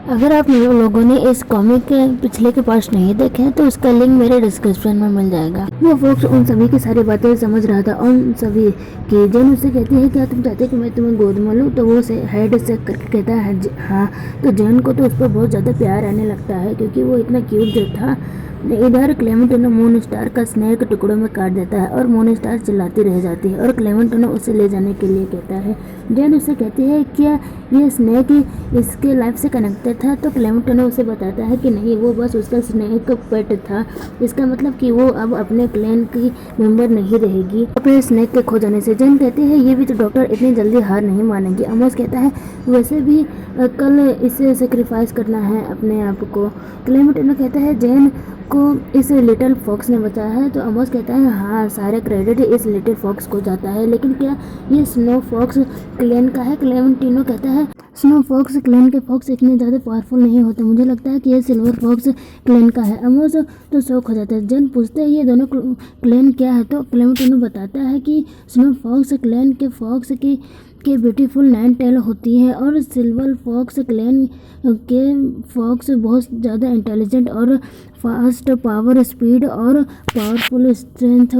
अगर आप लोगों ने इस कॉमिक के पिछले के पार्ट्स नहीं देखे हैं तो उसका लिंक मेरे डिस्क्रिप्शन में मिल जाएगा। वो फोक्स उन सभी की सारी बातें समझ रहा था, उन सभी की। जेन उससे कहती है क्या तुम चाहते हो कि मैं तुम्हें गोद में लूं? तो वो हेड से करके कहता है हाँ। तो जेन को तो उस पर बहुत ज़्यादा प्यार आने लगता है क्योंकि वो इतना क्यूट जो था। इधर क्लेमेंटिनो मून स्टार का स्नेक टुकड़ों में काट देता है और मून स्टार चिल्लाती रह जाती है और क्लेमेंटिनो उसे ले जाने के लिए कहता है। जेन उसे कहती है क्या ये स्नेक इसके लाइफ से कनेक्टेड था? तो क्लेमेंटिनो उसे बताता है कि नहीं, वो बस उसका स्नेक पेट था। इसका मतलब कि वो अब अपने क्लैन की मेंबर नहीं रहेगी अपने स्नेक के खो जाने से। जेन कहती है ये भी तो डॉक्टर इतनी जल्दी हार नहीं मानेंगे। अमोस कहता है वैसे भी कल इसे सेक्रीफाइस करना है अपने आप को। क्लेमेंटिनो कहता है जेन को इस लिटिल फॉक्स ने बचाया है। तो अमोस कहता है हाँ, सारे क्रेडिट इस लिटिल फॉक्स को जाता है, लेकिन क्या ये स्नो फॉक्स क्लैन का है? क्लेमेंटिनो कहता है स्नो फॉक्स क्लैन के फॉक्स इतने ज़्यादा पावरफुल नहीं होते, मुझे लगता है कि ये सिल्वर फॉक्स क्लैन का है। अमोस तो शौक हो जाता है। जेन पूछते हैं ये दोनों क्लैन क्या है? तो क्लेमेंटिनो बताता है कि स्नो फॉक्स क्लैन के फॉक्स की ब्यूटीफुल 9 टेल होती है और सिल्वर फॉक्स क्लैन के फॉक्स बहुत ज़्यादा इंटेलिजेंट और फास्ट पावर स्पीड और पावरफुल स्ट्रेंथ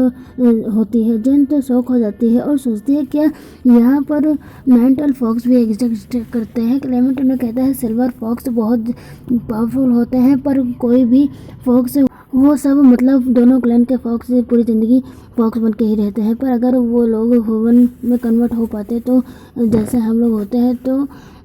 होती है। जेन तो शौक हो जाती है और सोचती है क्या यहाँ पर 9 टेल फॉक्स भी एग्जिस्ट करते हैं? क्लेमेंटिनो कहता है सिल्वर फॉक्स बहुत पावरफुल होते हैं पर कोई भी फॉक्स वो सब मतलब दोनों क्लैन के फॉक्स पूरी ज़िंदगी फॉक्स बन के ही रहते हैं। पर अगर वो लोग ह्यूमन में कन्वर्ट हो पाते तो जैसे हम लोग होते हैं तो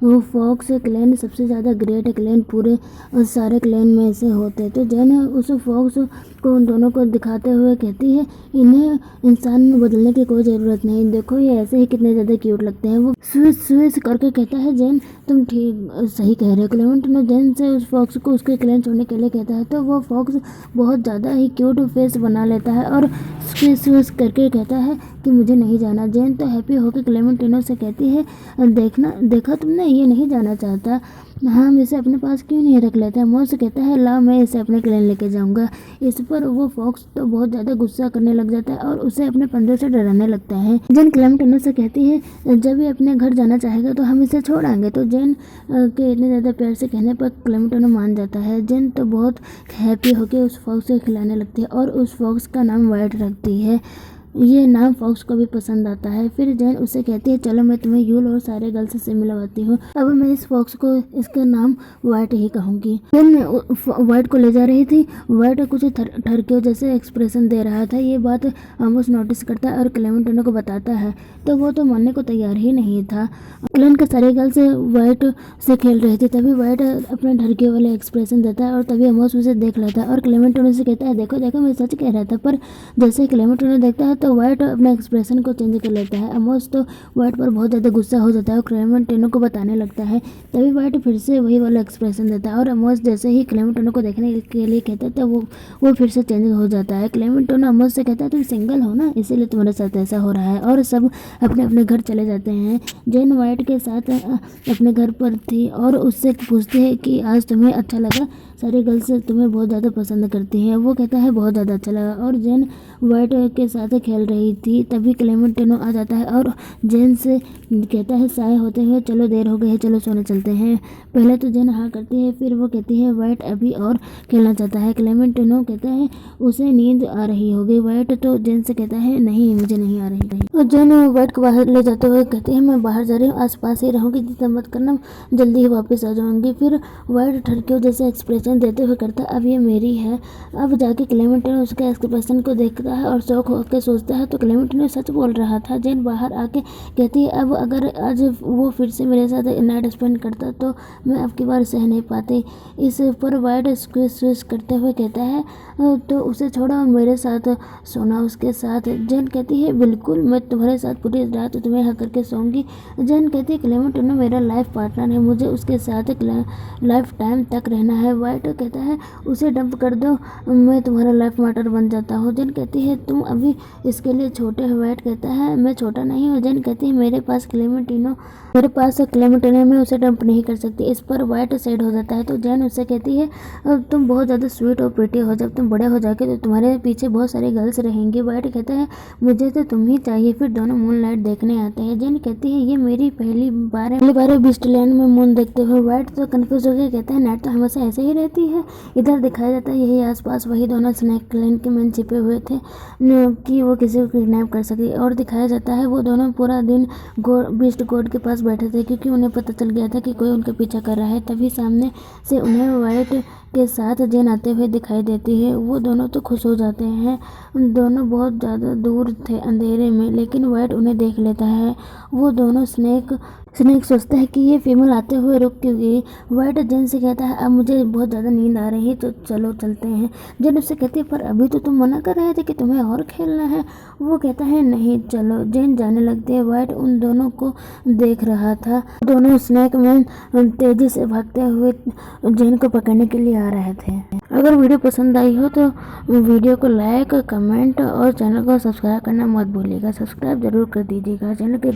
वो फॉक्स क्लैन सबसे ज़्यादा ग्रेट क्लैन पूरे सारे क्लैन में से होते। तो जेन उस फॉक्स को उन दोनों को दिखाते हुए कहती है इन्हें इंसान में बदलने की कोई ज़रूरत नहीं, देखो ये ऐसे ही कितने ज़्यादा क्यूट लगते हैं। वो स्विस करके कहता है जेन तुम ठीक सही कह रहे हो। क्लेमेंटिनो जेन से उस फॉक्स को उसके क्लैन छोड़ने के लिए कहता है तो वो फॉक्स बहुत ज़्यादा ही क्यूट फेस बना लेता है और स्विस करके कहता है कि मुझे नहीं जाना। जेन तो हैप्पी होकर क्लेमेंटिनो से कहती है देखा तुमने, ये नहीं जाना चाहता, हम इसे अपने पास क्यों नहीं रख लेते? मोस कहता है ला मैं इसे अपने क्लैन लेके जाऊंगा। इस पर वो फॉक्स तो बहुत ज़्यादा गुस्सा करने लग जाता है और उसे अपने पंजों से डराने लगता है। जेन क्लेमेंटिनो से कहती है जब ये अपने घर जाना चाहेगा तो हम इसे छोड़ आएंगे। तो जेन के इतने ज़्यादा प्यार से कहने पर क्लेमेंटिनो मान जाता है। जेन तो बहुत हैप्पी होकर उस फॉक्स को खिलाने लगती है और उस फॉक्स का नाम वाइट रखती है। ये नाम फॉक्स को भी पसंद आता है। फिर जेन उससे कहती है चलो मैं तुम्हें यूल और सारे गर्ल्स से मिलवाती हूँ, अब मैं इस फॉक्स को इसका नाम वाइट ही कहूँगी। जेन वाइट को ले जा रही थी। वाइट कुछ ठरके जैसे एक्सप्रेशन दे रहा था। ये बात आमोस नोटिस करता है और क्लेमेंटिनो को बताता है तो वो तो मानने को तैयार ही नहीं था। क्लैन के सारे गर्ल्स वाइट से खेल रही थी, तभी वाइट अपने ढरके वाले एक्सप्रेशन देता है और तभी आमोस उसे देख लेता है और क्लेमेंटिनो से कहता है देखो देखो मैं सच कह रहा था। पर जैसे क्लेमेंटिनो देखता है तो वाइट अपने एक्सप्रेशन को चेंज कर लेता है। अमोस तो वाइट पर बहुत ज़्यादा गुस्सा हो जाता है और क्लेमेंटिनो को बताने लगता है, तभी वाइट फिर से वही वाला एक्सप्रेशन देता है और अमोस जैसे ही क्लेमेंटिनो को देखने के लिए कहता है तो वो फिर से चेंज हो जाता है। क्लेमेंटिनो अमोस से कहता है तुम सिंगल हो ना, इसीलिए तुम्हारे साथ ऐसा हो रहा है, और सब अपने अपने घर चले जाते हैं। जेन वाइट के साथ अपने घर पर थी और उससे पूछती है कि आज तुम्हें अच्छा लगा, सारी गर्ल्स तुम्हें बहुत ज़्यादा पसंद करती हैं। वो कहता है बहुत ज़्यादा अच्छा लगा और जेन वाइट के साथ खेल रही थी। तभी क्लेमेंटिनो आ जाता है और जेन से कहता है साय होते हुए चलो देर हो गई है, चलो सोने चलते हैं। पहले तो जेन हाँ करती है, फिर वो कहती है वाइट अभी और खेलना चाहता है। क्लेमेंटिनो कहता है उसे नींद आ रही होगी। वाइट तो जेन से कहता है नहीं मुझे नहीं आ रही। और जेन वाइट को बाहर ले जाते हुए कहती है मैं बाहर जा रही हूँ, आसपास ही रहूँगी, चिंता मत करना, जल्दी ही वापस आ जाऊँगी। फिर वाइट ठरकियों जैसे एक्सप्रेशन देते हुए करता है अब ये मेरी है। अब जाके क्लेमेंटिनो उसके एक्सप्रेशन को देखता है और शौक होकर सोचता है तो क्लेमेंटिनो सच बोल रहा था। जेन बाहर आके कहती है अब अगर आज वो फिर से मेरे साथ नाइट स्पेंड करता तो मैं अब की बार सह नहीं पाती। इस पर वाइट स्विश करते हुए कहता है तो उसे छोड़ो और मेरे साथ सोना उसके साथ। जेन कहती है बिल्कुल, मैं तुम्हारे साथ पूरी रात तुम्हें हक करके सोऊंगी। जेन कहती है क्लेमेंटिनो मेरा लाइफ पार्टनर है, मुझे उसके साथ लाइफ टाइम तक रहना है। वाइट कहता है उसे डंप कर दो, मैं तुम्हारा लाइफ पार्टनर बन जाता हूँ। जेन कहती है तुम अभी इसके लिए छोटे वाइट कहता है मैं छोटा नहीं हूँ। जेन कहती है मेरे पास क्लेमेंटिनो मैं उसे डंप नहीं कर सकती। इस पर वाइट सैड हो जाता है तो जेन उससे कहती है तुम बहुत ज़्यादा स्वीट और प्रिटी हो, जब तुम बड़े हो जाओगे तो तुम्हारे पीछे बहुत सारी गर्ल्स रहेंगी। वाइट कहता है मुझे तो तुम ही चाहिए। फिर दोनों मूनलाइट देखने आते हैं। जेन कहती है ये मेरी पहली बार है बीस्टलैंड में मून देखते हुए। वाइट तो कंफ्यूज हो गया, कहता है नाइट तो हमेशा ऐसे ही रहती है। इधर दिखाया जाता है यही आसपास वही दोनों स्नैक लैंड के में छिपे हुए थे कि वो किसी को किडनैप कर सके। और दिखाया जाता है वो दोनों पूरा दिन बीस्ट गॉड के पास बैठे थे क्योंकि उन्हें पता चल गया था कि कोई उनका पीछा कर रहा है। तभी सामने से उन्हें वाइट के साथ जेन आते हुए दिखाई देती है। वो दोनों तो खुश हो जाते हैं। दोनों बहुत ज़्यादा दूर थे अंधेरे में, लेकिन वाइट उन्हें देख लेता है। वो दोनों स्नेक सोचता है कि ये फीमेल आते हुए रुक क्यों गई। वाइट जेन से कहता है अब मुझे बहुत ज़्यादा नींद आ रही है तो चलो चलते हैं। जेन उससे कहती है पर अभी तो तुम मना कर रहे थे कि तुम्हें और खेलना है। वो कहता है नहीं चलो। जेन जाने लगती है। वाइट उन दोनों को देख रहा था। दोनों स्नैक मैन तेजी से भागते हुए जेन को पकड़ने के लिए आ रहे थे। अगर वीडियो पसंद आई हो तो वीडियो को लाइक, कमेंट और चैनल को सब्सक्राइब करना मत भूलिएगा। सब्सक्राइब जरूर कर दीजिएगा। चैनल के